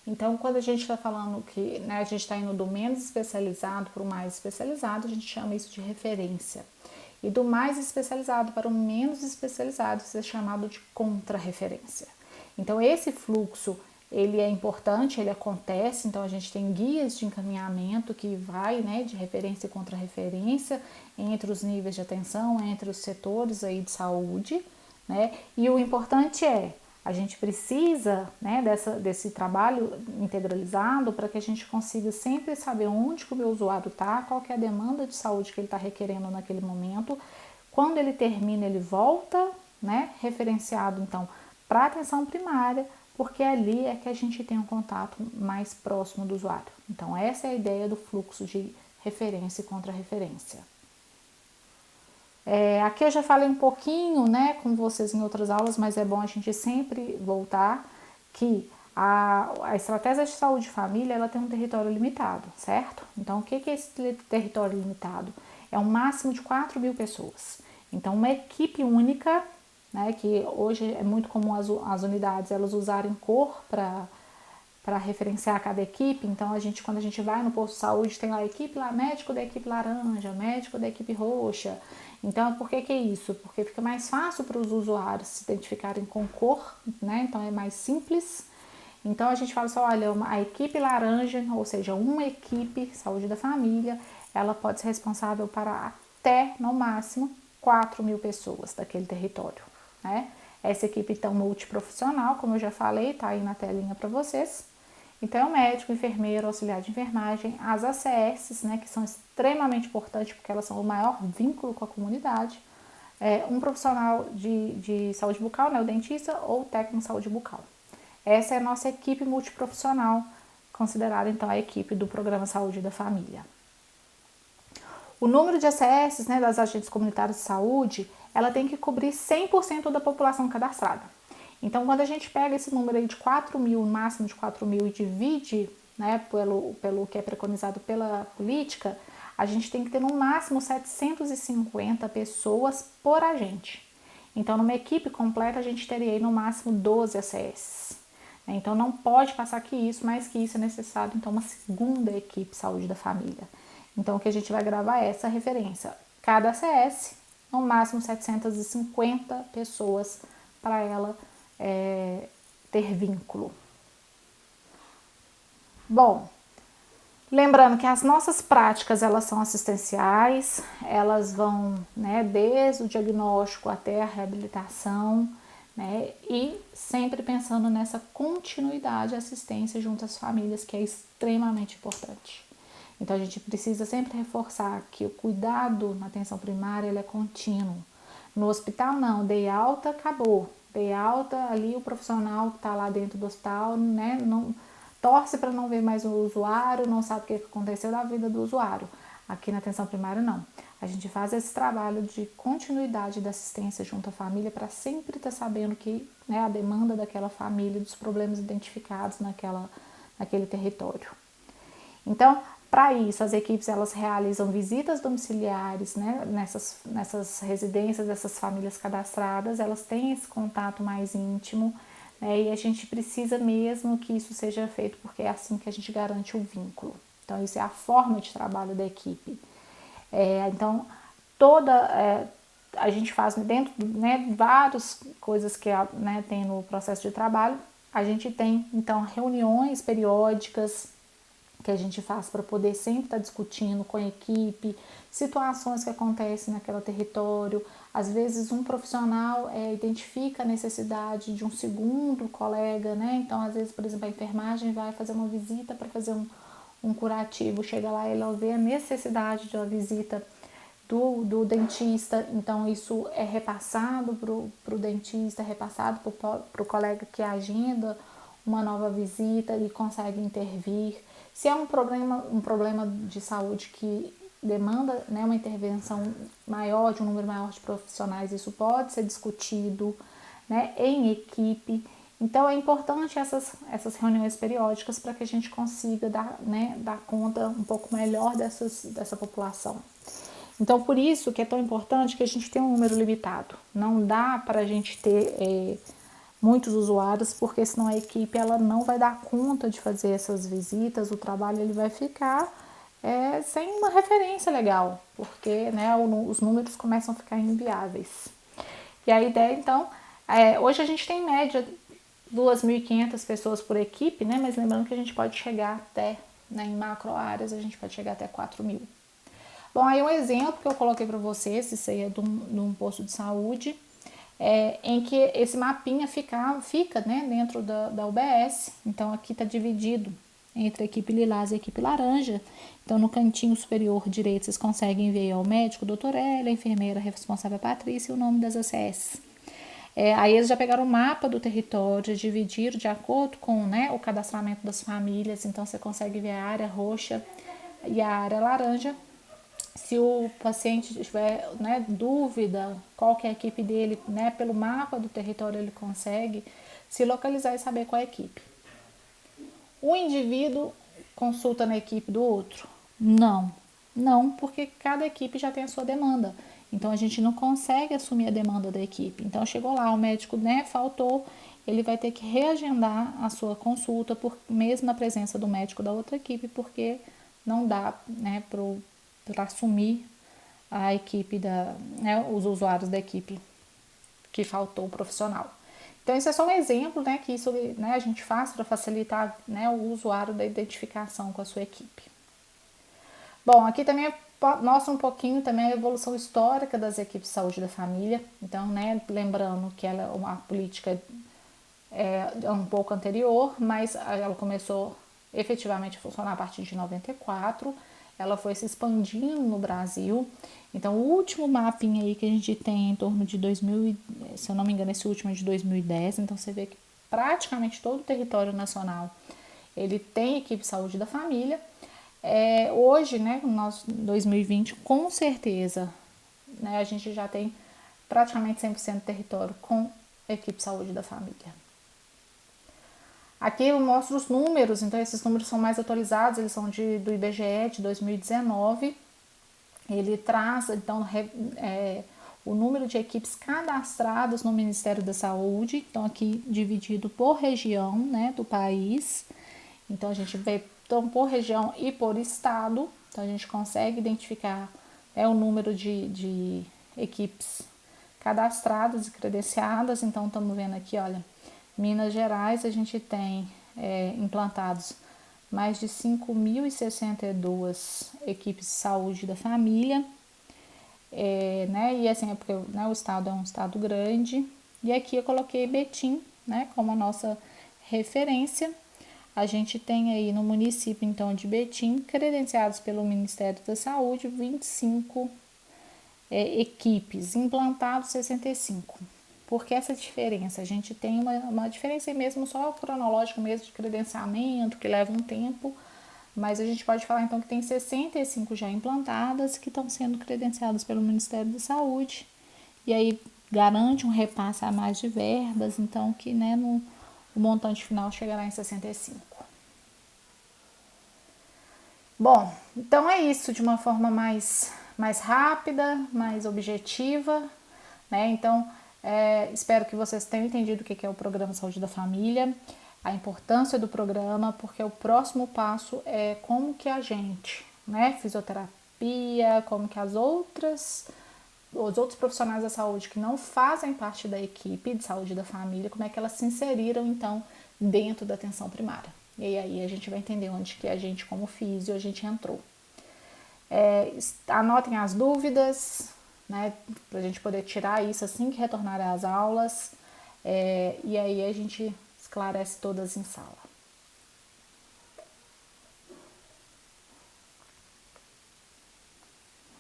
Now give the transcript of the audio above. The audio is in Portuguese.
Então, quando a gente está falando que, né, a gente está indo do menos especializado para o mais especializado, a gente chama isso de referência. E do mais especializado para o menos especializado, isso é chamado de contra-referência. Então, esse fluxo, ele é importante, ele acontece, então a gente tem guias de encaminhamento que vai, né, de referência e contra-referência entre os níveis de atenção, entre os setores aí de saúde, né? E o importante é, a gente precisa, né, desse trabalho integralizado para que a gente consiga sempre saber onde que o meu usuário está, qual que é a demanda de saúde que ele está requerendo naquele momento. Quando ele termina, ele volta, né, referenciado então para a atenção primária, porque ali é que a gente tem um contato mais próximo do usuário. Então essa é a ideia do fluxo de referência e contra-referência. Aqui eu já falei um pouquinho, né, com vocês em outras aulas, mas é bom a gente sempre voltar que a estratégia de saúde de família, ela tem um território limitado, certo? Então, o que é esse território limitado? É um máximo de 4.000 pessoas. Então, uma equipe única, né, que hoje é muito comum as unidades elas usarem cor para referenciar cada equipe. Então, quando a gente vai no posto de saúde, tem lá a equipe lá, médico da equipe laranja, médico da equipe roxa. Então, por que é isso? Porque fica mais fácil para os usuários se identificarem com cor, né? Então, é mais simples. Então, a gente fala só, olha, a equipe laranja, ou seja, uma equipe saúde da família, ela pode ser responsável para até, no máximo, 4.000 pessoas daquele território, né? Essa equipe, então, multiprofissional, como eu já falei, tá aí na telinha para vocês. Então, é o médico, enfermeiro, auxiliar de enfermagem, as ACS, né, que são extremamente importantes porque elas são o maior vínculo com a comunidade, um profissional de saúde bucal, né, o dentista ou o técnico de saúde bucal. Essa é a nossa equipe multiprofissional, considerada então a equipe do Programa Saúde da Família. O número de ACS, né, das agentes comunitárias de saúde, ela tem que cobrir 100% da população cadastrada. Então, quando a gente pega esse número aí de 4.000, no máximo de 4.000, e divide, né, pelo que é preconizado pela política, a gente tem que ter no máximo 750 pessoas por agente. Então, numa equipe completa, a gente teria aí no máximo 12 ACS. Então, não pode passar que isso, mais que isso é necessário, então, uma segunda equipe saúde da família. Então, o que a gente vai gravar é essa referência. Cada ACS, no máximo 750 pessoas para ela ter vínculo. Bom, lembrando que as nossas práticas, elas são assistenciais, elas vão, né, desde o diagnóstico até a reabilitação, né, e sempre pensando nessa continuidade de assistência junto às famílias, que é extremamente importante. Então, a gente precisa sempre reforçar que o cuidado na atenção primária ele é contínuo. No hospital, não, dei alta, acabou. Dei alta, ali o profissional que está lá dentro do hospital, né, não torce para não ver mais o usuário, não sabe o que aconteceu da vida do usuário. Aqui na atenção primária, não. A gente faz esse trabalho de continuidade da assistência junto à família para sempre estar sabendo que, né, a demanda daquela família, dos problemas identificados naquele território. Então, para isso, as equipes elas realizam visitas domiciliares, né, nessas residências, dessas famílias cadastradas, elas têm esse contato mais íntimo, né, e a gente precisa mesmo que isso seja feito, porque é assim que a gente garante o vínculo. Então, isso é a forma de trabalho da equipe. Então, a gente faz dentro, né, várias coisas que, né, tem no processo de trabalho. A gente tem, então, reuniões periódicas, que a gente faz para poder sempre estar discutindo com a equipe, situações que acontecem naquele território. Às vezes um profissional identifica a necessidade de um segundo colega, né? Então, às vezes, por exemplo, a enfermagem vai fazer uma visita para fazer um curativo, chega lá e ela vê a necessidade de uma visita do dentista, então isso é repassado para o dentista, é repassado para o colega que agenda uma nova visita e consegue intervir. Se é um problema de saúde que demanda, né, uma intervenção maior, de um número maior de profissionais, isso pode ser discutido, né, em equipe. Então é importante essas reuniões periódicas para que a gente consiga dar conta um pouco melhor dessa população. Então, por isso que é tão importante que a gente tenha um número limitado. Não dá para a gente ter muitos usuários, porque senão a equipe ela não vai dar conta de fazer essas visitas, o trabalho ele vai ficar sem uma referência legal, porque né, os números começam a ficar inviáveis. E a ideia, então, hoje a gente tem em média 2.500 pessoas por equipe, né, mas lembrando que a gente pode chegar até, né, em macro áreas, a gente pode chegar até 4.000. Bom, aí um exemplo que eu coloquei para vocês, isso aí é de um posto de saúde, em que esse mapinha fica né, dentro da UBS. Então aqui está dividido entre a equipe lilás e a equipe laranja. Então no cantinho superior direito vocês conseguem ver o médico, doutor L, a enfermeira responsável Patrícia e o nome das ACS. Aí eles já pegaram o mapa do território, dividiram de acordo com né, o cadastramento das famílias. Então você consegue ver a área roxa e a área laranja. Se o paciente tiver né, dúvida qual que é a equipe dele, né, pelo mapa do território ele consegue se localizar e saber qual é a equipe. O indivíduo consulta na equipe do outro? Não, porque cada equipe já tem a sua demanda. Então a gente não consegue assumir a demanda da equipe. Então chegou lá, o médico né, faltou, ele vai ter que reagendar a sua consulta, mesmo na presença do médico da outra equipe, porque não dá né, para assumir a equipe né, os usuários da equipe que faltou o profissional. Então esse é só um exemplo né, que isso né, a gente faz para facilitar né, o usuário da identificação com a sua equipe. Bom, aqui também mostra um pouquinho também a evolução histórica das equipes de saúde da família. Então, né, lembrando que ela é uma política um pouco anterior, mas ela começou efetivamente a funcionar a partir de 94. Ela foi se expandindo no Brasil. Então, o último mapinha aí que a gente tem em torno de 2000, se eu não me engano, esse último é de 2010. Então, você vê que praticamente todo o território nacional ele tem equipe de saúde da família. Hoje, né, no nosso 2020, com certeza, né, a gente já tem praticamente 100% do território com equipe de saúde da família. Aqui eu mostro os números, então esses números são mais atualizados, eles são do IBGE de 2019. Ele traz, então, o número de equipes cadastradas no Ministério da Saúde, então aqui dividido por região, né, do país. Então a gente vê então, por região e por estado, então a gente consegue identificar o número de equipes cadastradas e credenciadas. Então estamos vendo aqui, olha, Minas Gerais a gente tem implantados mais de 5.062 equipes de saúde da família, né? E assim é porque né, o estado é um estado grande. E aqui eu coloquei Betim, né, como a nossa referência. A gente tem aí no município então de Betim, credenciados pelo Ministério da Saúde, 25 equipes, implantados 65. Por que essa diferença? A gente tem uma diferença mesmo só cronológica mesmo de credenciamento, que leva um tempo, mas a gente pode falar então que tem 65 já implantadas que estão sendo credenciadas pelo Ministério da Saúde, e aí garante um repasse a mais de verbas, então que né, o montante final chegará em 65. Bom, então é isso de uma forma mais rápida, mais objetiva, né? Então, espero que vocês tenham entendido o que é o Programa Saúde da Família, a importância do programa, porque o próximo passo é como que a gente, né, fisioterapia, como que os outros profissionais da saúde que não fazem parte da equipe de saúde da família, como é que elas se inseriram, então, dentro da atenção primária. E aí a gente vai entender onde que a gente, como físio, a gente entrou. Anotem as dúvidas, né, para a gente poder tirar isso assim que retornar às aulas, e aí a gente esclarece todas em sala.